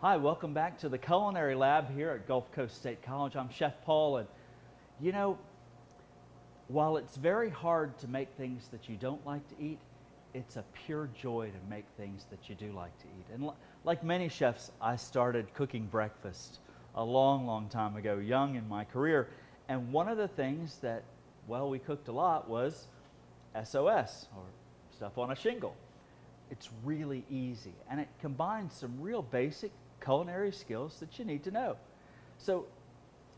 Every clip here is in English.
Hi, welcome back to the Culinary Lab here at Gulf Coast State College. I'm Chef Paul, and you know, while it's very hard to make things that you don't like to eat, it's a pure joy to make things that you do like to eat. And like many chefs, I started cooking breakfast a long time ago, young in my career. And one of the things that, well, we cooked a lot was SoS, or stuff on a shingle. It's really easy, and it combines some real basic culinary skills that you need to know. So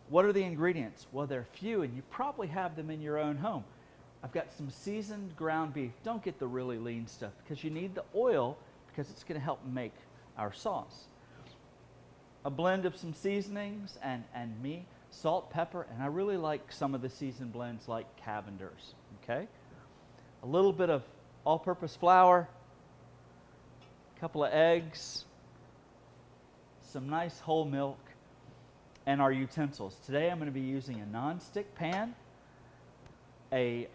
what are the ingredients? Well, they're few, and you probably have them in your own home. I've got some seasoned ground beef. Don't get the really lean stuff because you need the oil because it's going to help make our sauce. A blend of some seasonings and me, salt, pepper, and I really like some of the seasoned blends like Cavender's, okay? A little bit of all-purpose flour, a couple of eggs, some nice whole milk, and our utensils. Today I'm going to be using a non-stick pan, a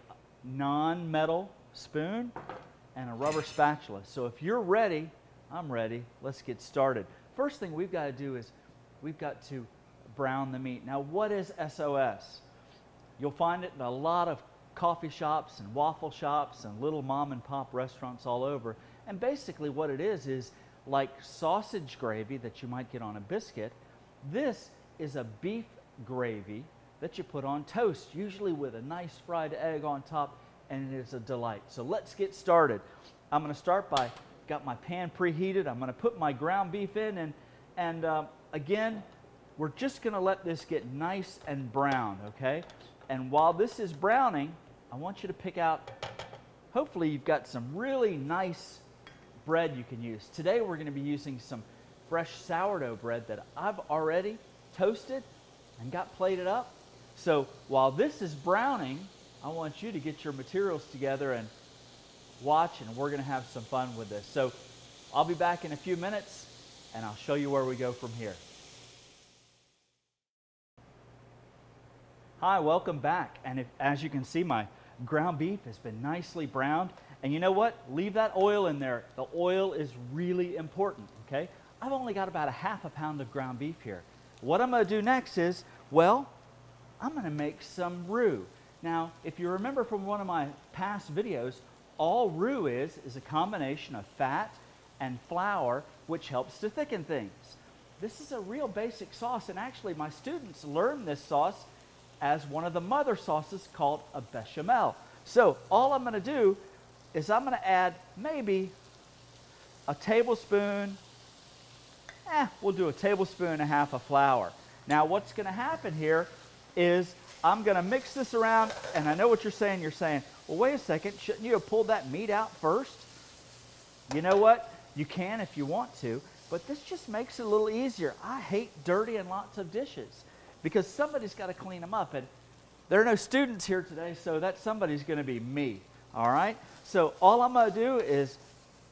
non-metal spoon, and a rubber spatula. So if you're ready, I'm ready. Let's get started. First thing we've got to do is we've got to brown the meat. Now, what is SoS? You'll find it in a lot of coffee shops and waffle shops and little mom and pop restaurants all over. And basically what it is like sausage gravy that you might get on a biscuit. This is a beef gravy that you put on toast, usually with a nice fried egg on top, and it is a delight. So let's get started. I'm going to start by, got my pan preheated. I'm going to put my ground beef in, and again, we're just going to let this get nice and brown, okay? And while this is browning, I want you to pick out, hopefully you've got some really nice bread you can use. Today we're going to be using some fresh sourdough bread that I've already toasted and got plated up. So while this is browning, I want you to get your materials together and watch, and we're going to have some fun with this. So I'll be back in a few minutes and I'll show you where we go from here. Hi, welcome back. And as you can see, my ground beef has been nicely browned. And you know what? Leave that oil in there. The oil is really important, okay? I've only got about a half a pound of ground beef here. What I'm going to do next is, well, I'm going to make some roux. Now, if you remember from one of my past videos, all roux is a combination of fat and flour, which helps to thicken things. This is a real basic sauce, and actually my students learn this sauce as one of the mother sauces called a bechamel. So all I'm going to do is I'm going to add maybe a tablespoon, we'll do a tablespoon and a half of flour. Now what's going to happen here is I'm going to mix this around, and I know what you're saying. You're saying, well, wait a second, shouldn't you have pulled that meat out first? You know what? You can if you want to, but this just makes it a little easier. I hate dirty and lots of dishes because somebody's got to clean them up, and there are no students here today, so that somebody's going to be me, all right? So all I'm going to do is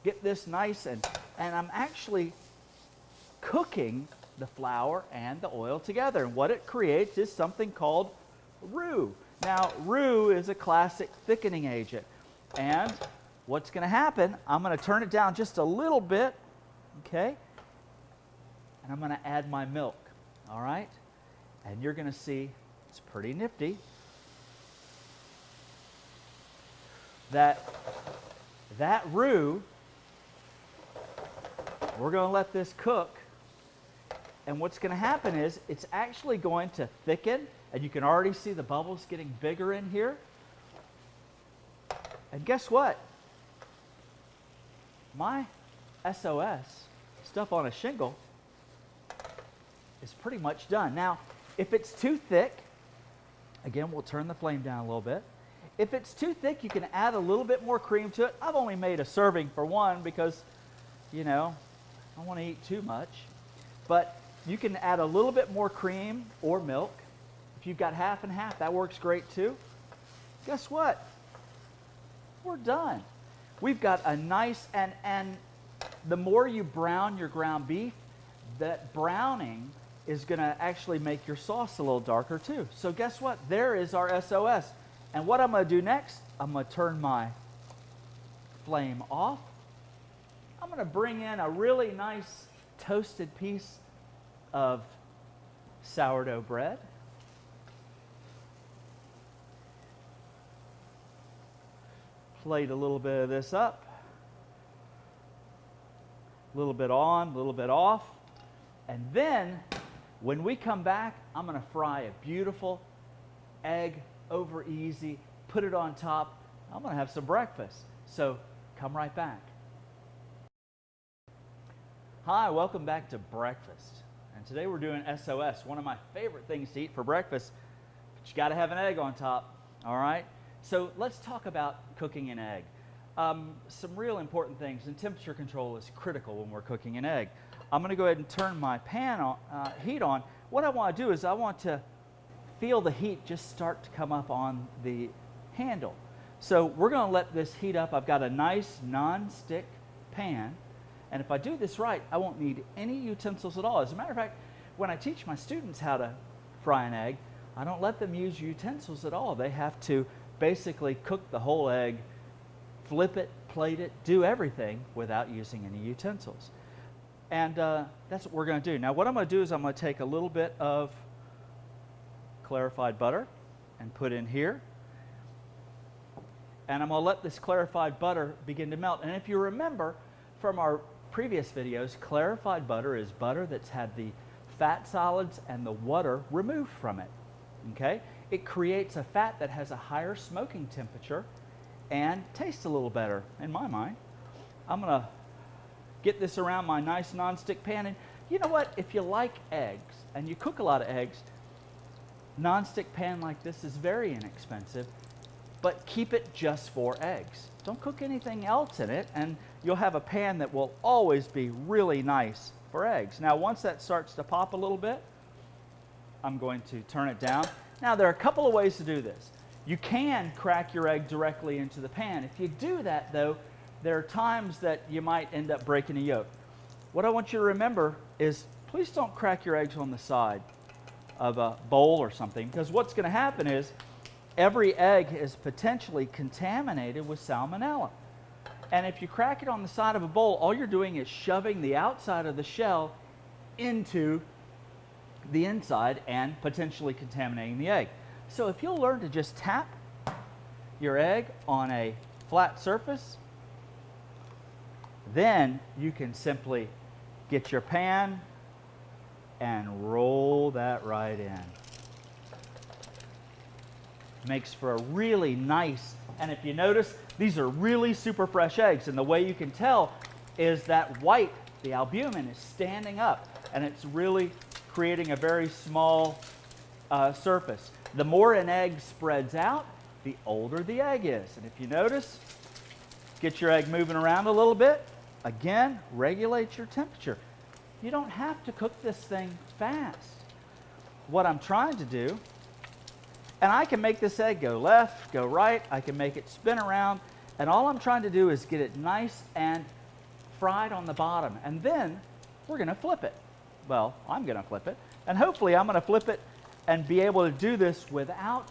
get this nice, and I'm actually cooking the flour and the oil together. And what it creates is something called roux. Now, roux is a classic thickening agent. And what's going to happen, I'm going to turn it down just a little bit, okay? And I'm going to add my milk, all right? And you're going to see it's pretty nifty that roux, we're going to let this cook, and what's going to happen is it's actually going to thicken, and you can already see the bubbles getting bigger in here. And guess what? My SoS, stuff on a shingle, is pretty much done. Now, if it's too thick, again, we'll turn the flame down a little bit. If it's too thick, you can add a little bit more cream to it. I've only made a serving for one because, you know, I don't want to eat too much. But you can add a little bit more cream or milk. If you've got half and half, that works great too. Guess what? We're done. We've got a nice, and the more you brown your ground beef, that browning is going to actually make your sauce a little darker too. So guess what? There is our SoS. And what I'm going to do next, I'm going to turn my flame off. I'm going to bring in a really nice toasted piece of sourdough bread. Plate a little bit of this up. A little bit on, a little bit off. And then, when we come back, I'm going to fry a beautiful egg over easy, put it on top. I'm going to have some breakfast. So, come right back. Hi, welcome back to breakfast. And today we're doing SoS, one of my favorite things to eat for breakfast. But you got to have an egg on top, all right? So let's talk about cooking an egg. Some real important things, and temperature control is critical when we're cooking an egg. I'm going to go ahead and turn my pan on, heat on. What I want to do is I want to feel the heat just start to come up on the handle. So we're going to let this heat up. I've got a nice non-stick pan, and if I do this right, I won't need any utensils at all. As a matter of fact, when I teach my students how to fry an egg, I don't let them use utensils at all. They have to basically cook the whole egg, flip it, plate it, do everything without using any utensils. And that's what we're going to do. Now what I'm going to do is I'm going to take a little bit of clarified butter and put in here. And I'm going to let this clarified butter begin to melt. And if you remember from our previous videos, clarified butter is butter that's had the fat solids and the water removed from it. Okay? It creates a fat that has a higher smoking temperature and tastes a little better, in my mind. I'm going to get this around my nice non-stick pan. And you know what? If you like eggs and you cook a lot of eggs, non-stick pan like this is very inexpensive, but keep it just for eggs. Don't cook anything else in it, and you'll have a pan that will always be really nice for eggs. Now, once that starts to pop a little bit, I'm going to turn it down. Now, there are a couple of ways to do this. You can crack your egg directly into the pan. If you do that, though, there are times that you might end up breaking a yolk. What I want you to remember is please don't crack your eggs on the side of a bowl or something, because what's going to happen is every egg is potentially contaminated with salmonella. And if you crack it on the side of a bowl, all you're doing is shoving the outside of the shell into the inside and potentially contaminating the egg. So if you'll learn to just tap your egg on a flat surface, then you can simply get your pan and roll that right in. Makes for a really nice, and if you notice, these are really super fresh eggs, and the way you can tell is that white, the albumin, is standing up, and it's really creating a very small surface. The more an egg spreads out, the older the egg is. And if you notice, get your egg moving around a little bit. Again, regulate your temperature. You don't have to cook this thing fast. What I'm trying to do, and I can make this egg go left, go right, I can make it spin around, and all I'm trying to do is get it nice and fried on the bottom. And then we're going to flip it. Well, I'm going to flip it, and hopefully I'm going to flip it and be able to do this without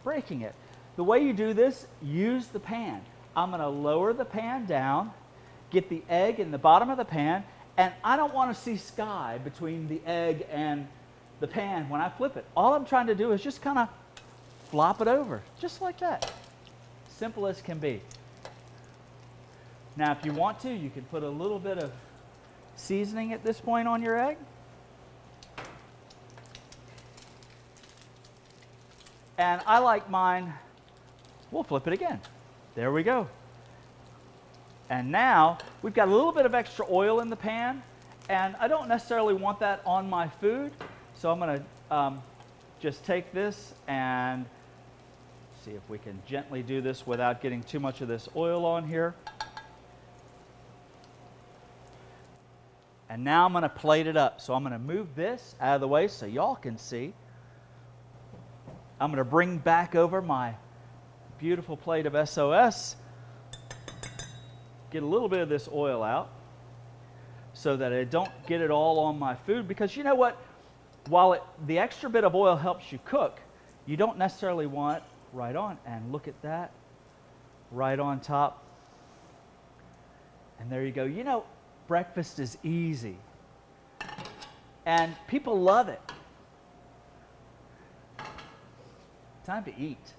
breaking it. The way you do this, use the pan. I'm going to lower the pan down, get the egg in the bottom of the pan, and I don't want to see sky between the egg and the pan when I flip it. All I'm trying to do is just kind of flop it over, just like that. Simple as can be. Now, if you want to, you can put a little bit of seasoning at this point on your egg. And I like mine, we'll flip it again. There we go. And now we've got a little bit of extra oil in the pan, and I don't necessarily want that on my food, so I'm going to just take this and see if we can gently do this without getting too much of this oil on here. And now I'm going to plate it up. So I'm going to move this out of the way so y'all can see. I'm going to bring back over my beautiful plate of SoS. Get a little bit of this oil out so that I don't get it all on my food. Because you know what? While the extra bit of oil helps you cook, you don't necessarily want it right on. And look at that. Right on top. And there you go. You know, breakfast is easy and people love it. Time to eat.